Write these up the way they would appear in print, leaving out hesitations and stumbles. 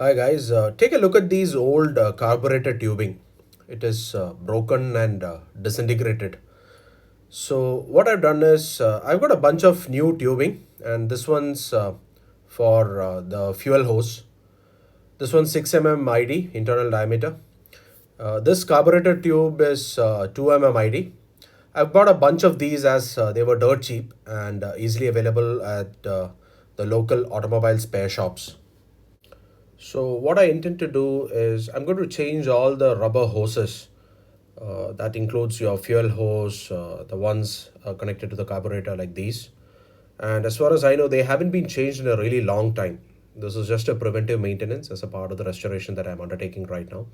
Hi guys, take a look at these old carburetor tubing. It is broken and disintegrated. So what I've done is I've got a bunch of new tubing, and this one's for the fuel hose. This one's 6 mm ID internal diameter. This carburetor tube is 2 mm ID. I've bought a bunch of these as they were dirt cheap and easily available at the local automobile spare shops. So what I intend to do is I'm going to change all the rubber hoses. That includes your fuel hose, the ones connected to the carburetor like these. And as far as I know, they haven't been changed in a really long time. This is just a preventive maintenance as a part of the restoration that I'm undertaking right now.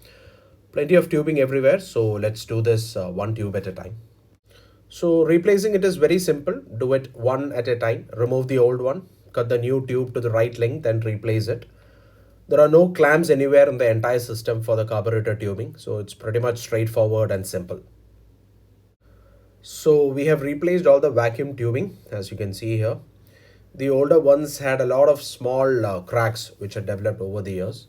Plenty of tubing everywhere, so let's do this one tube at a time. So replacing it is very simple. Do it one at a time. Remove the old one, cut the new tube to the right length and replace it. There are no clamps anywhere in the entire system for the carburetor tubing, so it's pretty much straightforward and simple. So we have replaced all the vacuum tubing, as you can see here. The older ones had a lot of small cracks which had developed over the years.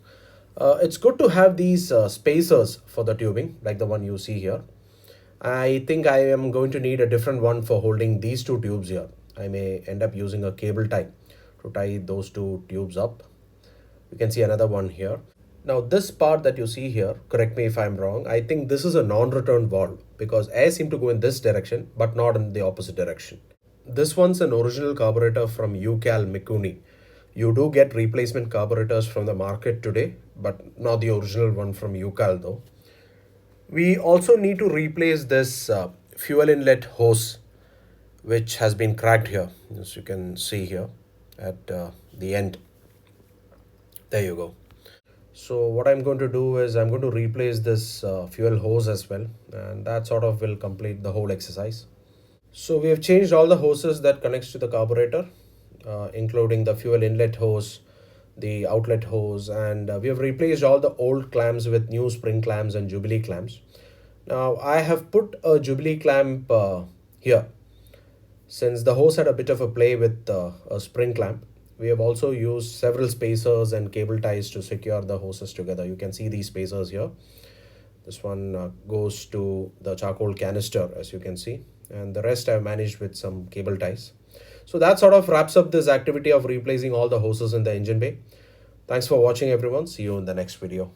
It's good to have these spacers for the tubing, like the one you see here. I think I am going to need a different one for holding these two tubes here. I may end up using a cable tie to tie those two tubes up. You can see another one here. Now this part that you see here, correct me if I'm wrong, I think this is a non-return valve because air seemed to go in this direction but not in the opposite direction. This one's an original carburetor from UCal Mikuni. You do get replacement carburetors from the market today, but not the original one from UCal though. We also need to replace this fuel inlet hose which has been cracked here, as you can see here at the end. There you go. So what I'm going to do is I'm going to replace this fuel hose as well, and that sort of will complete the whole exercise. So we have changed all the hoses that connects to the carburetor, including the fuel inlet hose, the outlet hose, and we have replaced all the old clamps with new spring clamps and Jubilee clamps. Now I have put a Jubilee clamp here. Since the hose had a bit of a play with a spring clamp, we have also used several spacers and cable ties to secure the hoses together. You can see these spacers here. This one goes to the charcoal canister, as you can see, and the rest I've managed with some cable ties. So that sort of wraps up this activity of replacing all the hoses in the engine bay. Thanks for watching everyone. See you in the next video.